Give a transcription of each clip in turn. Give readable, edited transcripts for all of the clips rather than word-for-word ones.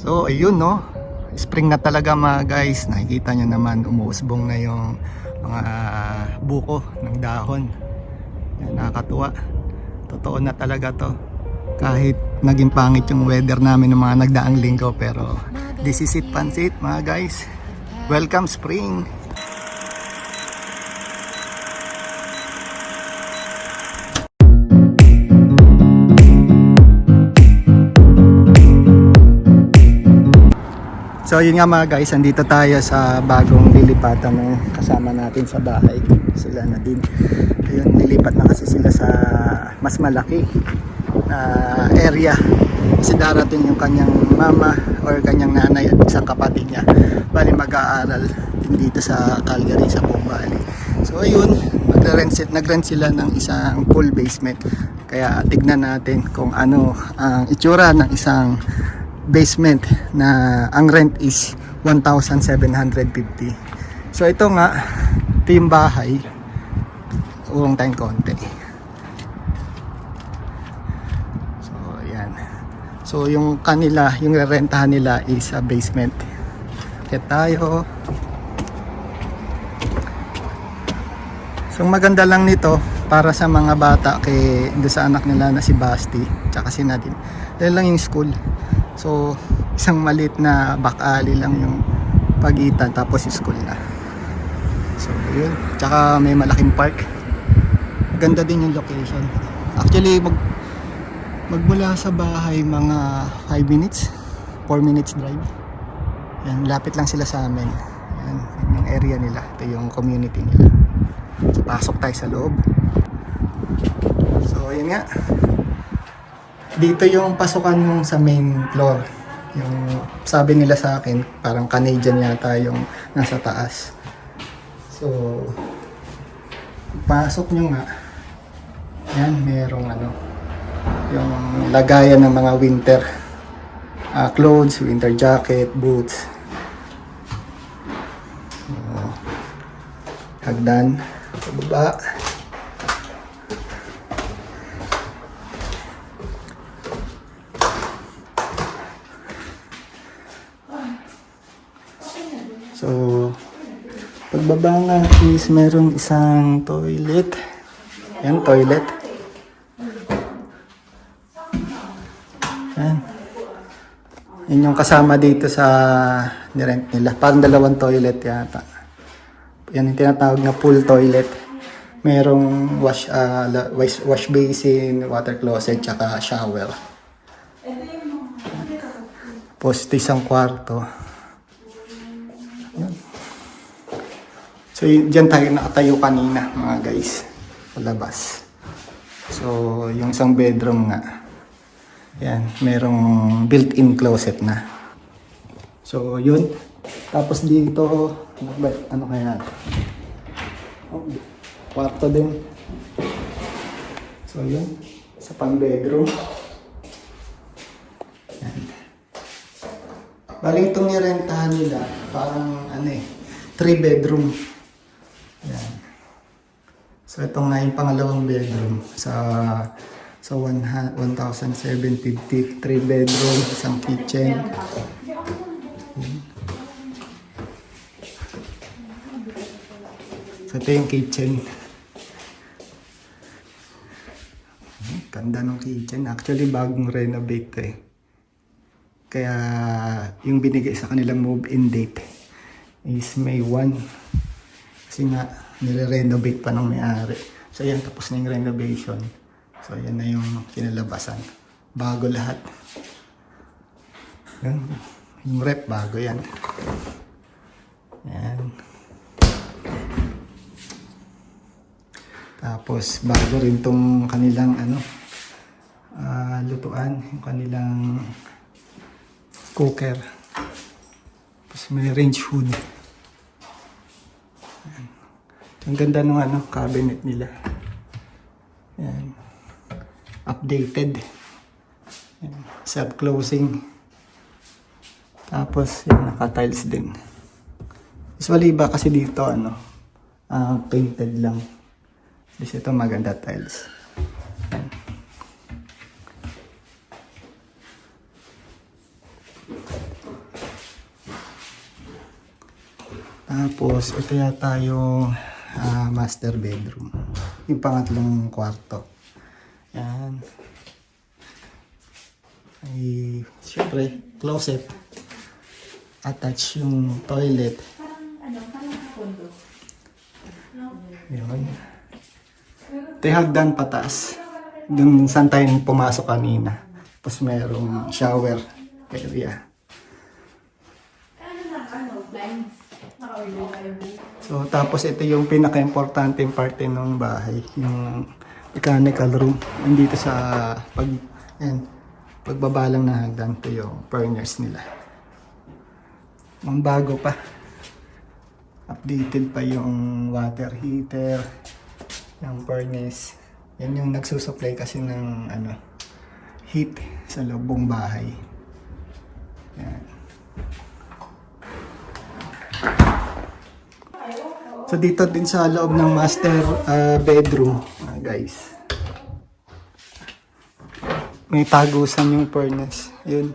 So ayun no, spring na talaga mga guys. Nakikita nyo naman umuusbong na yung mga buko ng dahon. Yan, nakakatuwa. Totoo na talaga to. Kahit naging pangit yung weather namin ng mga nagdaang linggo, pero this is it, pansit mga guys. Welcome spring. So yun nga mga guys, andito tayo sa bagong lilipatan ng kasama natin sa bahay. Sila na din. Ayun, lilipat na kasi sila sa mas malaki na area. Kasi darating yung kanyang mama or kanyang nanay at isang kapatid niya. Bali mag-aaral din dito sa Calgary, sa buong Bali. So ayun, nag-rent sila ng isang full basement. Kaya tignan natin kung ano ang itsura ng isang basement na ang rent is 1,750. So ito nga, ito yung bahay. Uwang tayong konti. So ayan. So yung kanila, yung rentahan nila is a basement. Kaya tayo. So maganda lang nito para sa mga bata kay sa anak nila na si Basti tsaka si Nadine. Dahil lang yung school. So, isang maliit na back alley lang yung pagitan, tapos school na. So, yun. Tsaka may malaking park. Ganda din yung location. Actually, magmula sa bahay mga 5 minutes, 4 minutes drive. Yan, lapit lang sila sa amin. Yan, yung area nila. Ito yung community nila. So, pasok tayo sa loob. So, yun nga. Dito yung pasukan yung sa main floor. Yung sabi nila sa akin, parang Canadian yata yung nasa taas. So, pasok nyo nga. Yan, merong ano, yung lagayan ng mga winter clothes, winter jacket, boots. Hagdan. Sa baba. So, pagbaba nga is merong isang toilet. Yan, toilet. Yan. Yan yung kasama dito sa nirent nila. Parang dalawang toilet yata. Yan yung tinatawag na pool toilet. Merong wash basin, water closet, tsaka shower. Tapos isang kwarto. So dyan tayo nakatayo kanina mga guys, palabas. So yung isang bedroom nga, yan, merong built-in closet na. So yun, tapos dito, ano kaya? Oh, kwarto din. So yun, sa pang bedroom. Yan. Bali itong nirentahan nila, parang ano 3 bedroom. Yan. So ito nga yung pangalawang bedroom sa 1,750, 3 bedroom, isang kitchen. So ito yung kitchen. Ganda ng kitchen. Actually bagong renovate eh. Kaya yung binigay sa kanilang move-in date is May 1. Kasi nga, nire-renovate pa ng may-ari. So, yan, tapos na yung renovation. So, yan na yung kinalabasan. Bago lahat. Yan. Yung rep, bago yan. Yan. Tapos, bago rin tong kanilang, lutuan. Yung kanilang cooker. Tapos, may range hood. Ang ganda ng cabinet nila. Yan. Updated. Yan. Self-closing. Tapos, yan, naka-tiles din. Usually ba kasi dito, painted lang. Kasi ito maganda tiles. Yan. Tapos, ito yata yung master bedroom. Yung pangatlong kwarto. Yan. Ay, syempre, closet. Attach yung toilet. Yun. Ito yung hagdan pataas. Dun saan tayo pumasok kanina. Tapos mayroong shower area. So, tapos ito yung pinaka-importante parte ng bahay, yung mechanical room. Nandito sa pagbabalang ng hagdan, ito yung furnace nila. Ang bago pa. Updated pa yung water heater, yung furnace. Yan yung nagsusupply kasi ng heat sa loob ng bahay. Yan. So dito din sa loob ng master bedroom, guys. May tagusan yung furnace. Yun.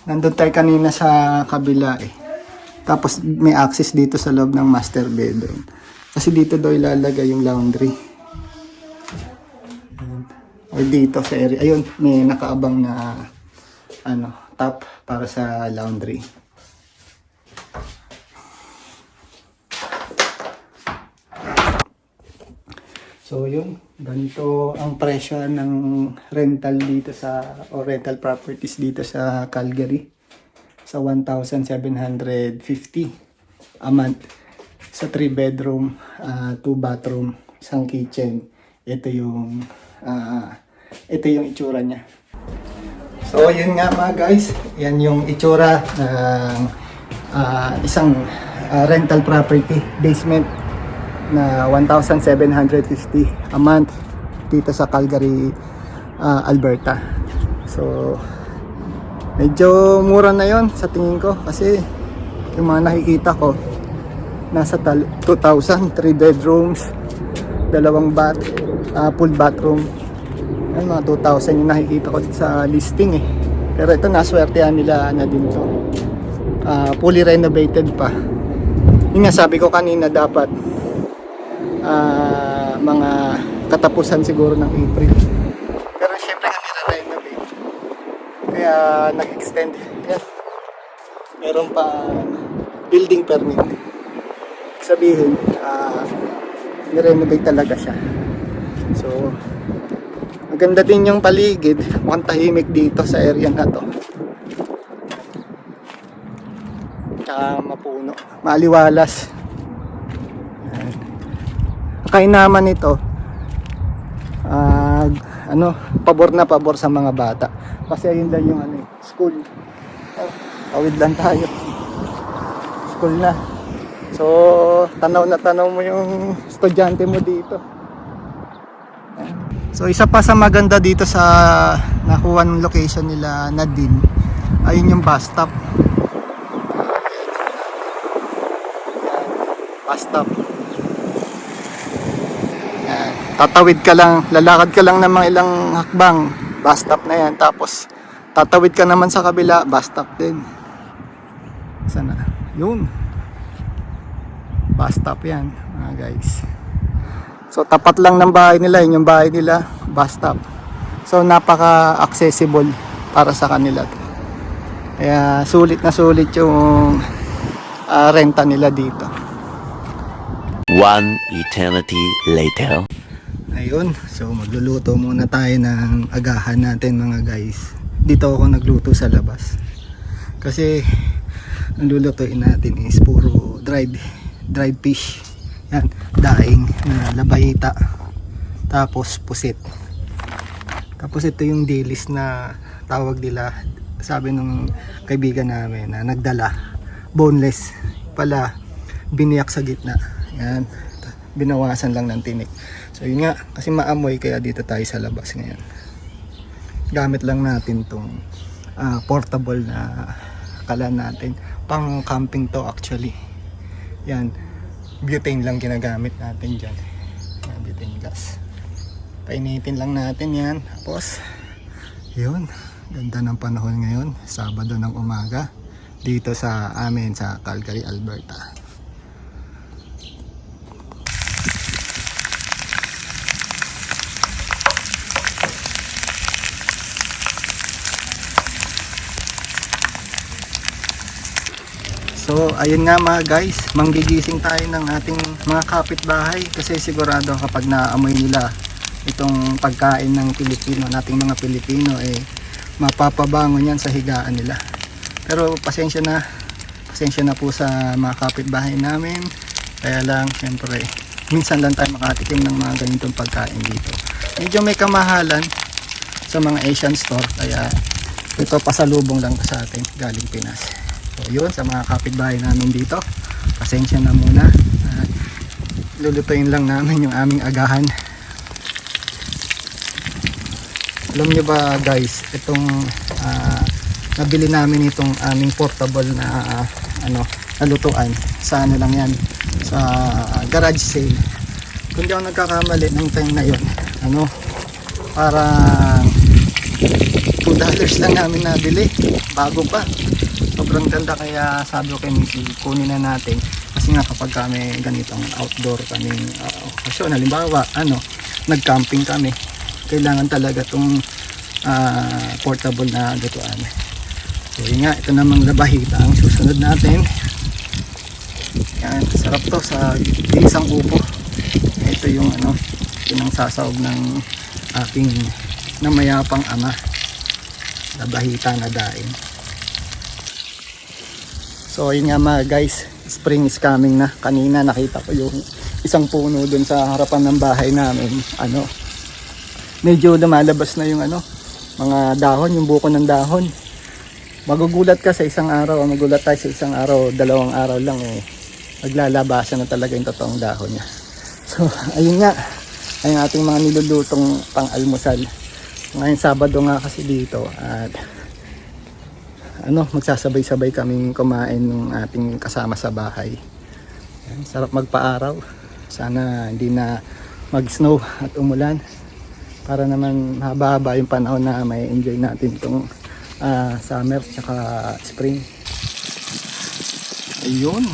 Nandun tayo kanina sa kabila eh. Tapos may access dito sa loob ng master bedroom. Kasi dito daw ilalagay yung laundry. Or dito sa area. Ayun, may nakaabang na tap para sa laundry. So yun, ganito ang presyo ng rental dito o rental properties dito sa Calgary. Sa 1,750 a month. Sa 3 bedroom, 2 bathroom, isang kitchen. Ito yung itsura niya. So yun nga mga guys, yan yung itsura ng isang rental property basement na 1,750 a month dito sa Calgary, Alberta. So medyo mura na yon sa tingin ko kasi yung mga nakikita ko nasa 2,000, 3 bedrooms, 2 bath, full bathroom. Yan, mga 2,000 yung nakikita ko sa listing eh. Pero ito naswertehan nila na din to. Fully renovated pa. Yung nga sabi ko kanina dapat mga katapusan siguro ng April. Pero syempre kasi na-renovate. Kaya nag-extend. Yes. Meron pa building permit. Sabihin, ni-renovate talaga siya. So, maganda din yung paligid. Mukhang tahimik dito sa area na to. Tsaka mapuno. Maliwalas. Kainaman nito pabor na pabor sa mga bata kasi ayun lang yung school. Tawid lang tayo, school na. So tanaw na tanaw mo yung estudyante mo dito. So isa pa sa maganda dito sa nakuha ng location nila Nadine, ayun yung bus stop. Bus stop. Tatawid ka lang, lalakad ka lang ng mga ilang hakbang, bus stop na yan. Tapos tatawid ka naman sa kabila, bus stop din. Sana? Yun. Bus stop yan, mga guys. So tapat lang ng bahay nila, yun yung bahay nila, bus stop. So napaka-accessible para sa kanila. Kaya sulit na sulit yung renta nila dito. One eternity later. Ayun, so magluluto muna tayo ng agahan natin mga guys. Dito ako nagluto sa labas. Kasi ang lulutuin natin is puro dried fish. Yan, daing na labayita. Tapos pusit. Tapos ito yung dilis na tawag nila. Sabi nung kaibigan namin na nagdala, boneless pala, biniyak sa gitna. Yan, binawasan lang ng tinik. So yun nga, kasi maamoy kaya dito tayo sa labas ngayon. Gamit lang natin tong portable na kalan natin. Pang camping to actually. Yan, butane lang ginagamit natin dyan. Yan, butane gas. Painitin lang natin yan. Tapos, yun, ganda ng panahon ngayon. Sabado ng umaga. Dito sa amin sa Calgary, Alberta. So ayun nga mga guys, manggigising tayo ng ating mga kapitbahay kasi sigurado kapag naamoy nila itong pagkain ng Pilipino, nating mga Pilipino, mapapabangon yan sa higaan nila. Pero pasensya na po sa mga kapitbahay namin, kaya lang syempre minsan lang tayo makatikim ng mga ganitong pagkain dito. Medyo may kamahalan sa mga Asian store, kaya ito pasalubong lang sa atin galing Pinas. So yun, sa mga kapitbahay namin dito, pasensya na muna. Lulutuin lang namin yung aming agahan. Alam nyo ba guys, itong nabili namin itong aming portable na lutuan sa lang yan, sa garage sale. Kung di ako nagkakamali ng time na yun, parang $2 lang namin nabili, bago pa. Sobrang ganda, kaya sabi ko kay Missy, kunin na natin kasi nga kapag kami ganitong outdoor kaming okasyon, halimbawa nag-camping kami, kailangan talaga itong portable na lutuan. So yun nga, ito namang labahita ang susunod natin. Yan, sarap to sa isang upo. Ito yung pinangsasaob ng aking namayapang ama, labahita na daing. So yun nga mga guys, spring is coming na. Kanina nakita ko yung isang puno dun sa harapan ng bahay namin. Medyo lumalabas na yung mga dahon, yung buko ng dahon. Magugulat ka sa isang araw, magugulat tayo sa isang araw, 2 araw lang maglalabasan na talaga yung totoong dahon niya. So ayun nga, ay ating mga nilulutong pang-almusal. Ngayon Sabado nga kasi dito, at magsasabay-sabay kaming kumain ng ating kasama sa bahay. Yan, sarap magpa-araw. Sana hindi na mag-snow at umulan, para naman haba-haba yung panahon na may enjoy natin itong summer tsaka spring. Ayun,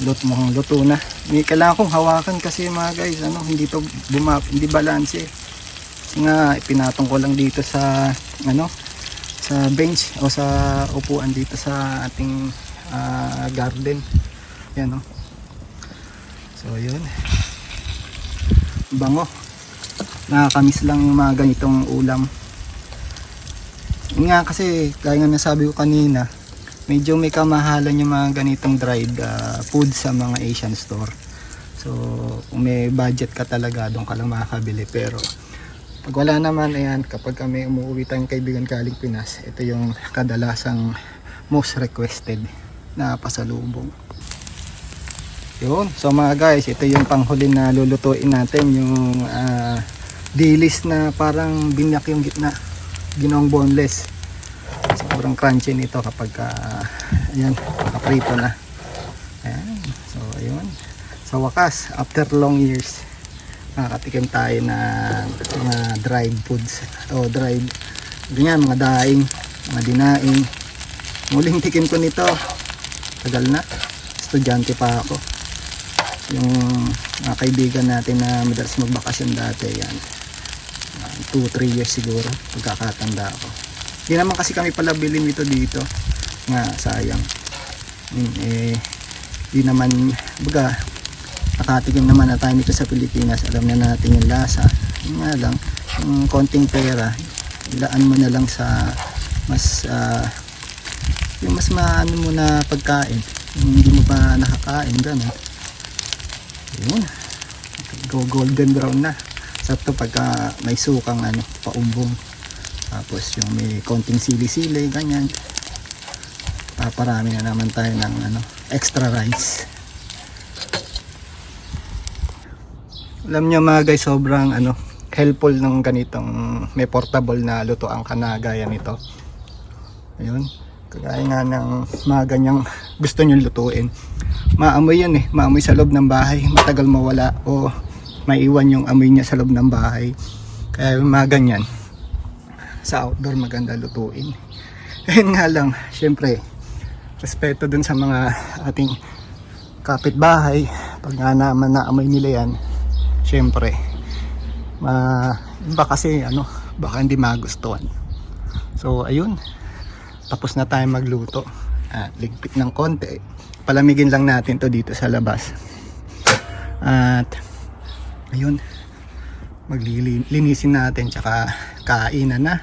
mukhang luto na. Kailangan kong hawakan kasi mga guys, hindi balanse. Kasi nga ipinatong ko lang dito sa sa bench o sa upuan dito sa ating garden. Yan So yun, bango, nakakamiss lang yung mga ganitong ulam. Yun nga kasi, kaya nga nasabi ko kanina, medyo may kamahalan yung mga ganitong dried food sa mga Asian store. So kung may budget ka talaga, doon ka lang makakabili. Pero pag wala naman, ayan, kapag kami umuwi tayong kaibigan galing Pinas, ito yung kadalasang most requested na pasalubong. Yun, so mga guys, ito yung panghuli na lulutuin natin, yung dilis na parang binyak yung gitna, ginawang boneless. Sobrang crunchy nito kapag ayan, nakaprito na. Ayan, so ayun, sa wakas, after long years, nakatikim tayo na mga dried foods o dried ganyan, mga daing, mga dinaing. Muling tikim ko nito, tagal na, estudyante pa ako. Yung mga kaibigan natin na madalas magbakasyon dati, yan 2-3 years siguro pagkakatanda ako. Hindi naman kasi kami pala bilhin ito dito nga, sayang. Di naman baga, nakatikim naman na tayo dito sa Pilipinas, alam na natin yung lasa. Yun nga lang, yung konting pera, ilaan mo na lang sa mas yung mas maano mo na pagkain, yung hindi mo pa nakakain, gano'n. Yun, golden brown na. Sarap to pagka may sukang paumbong, tapos yung may konting sili-sili, ganyan. Paparami na naman tayo ng extra rice. Alam nyo mga guys, sobrang helpful ng ganitong may portable na lutoan na gaya nito. Ayun, kagaya nga ng mga ganyang gusto nyo lutuin, maamoy yan maamoy sa loob ng bahay, matagal mawala o maiwan yung amoy niya sa loob ng bahay. Kaya yung mga ganyan sa outdoor maganda lutuin. Ayun nga lang, syempre respeto dun sa mga ating kapitbahay. Pag nga naman naamoy nila yan, syempre iba kasi baka hindi magustuhan. So ayun, tapos na tayo magluto. ligpit ng konti. Palamigin lang natin to dito sa labas. At ayun, maglilinisin natin tsaka kainan na.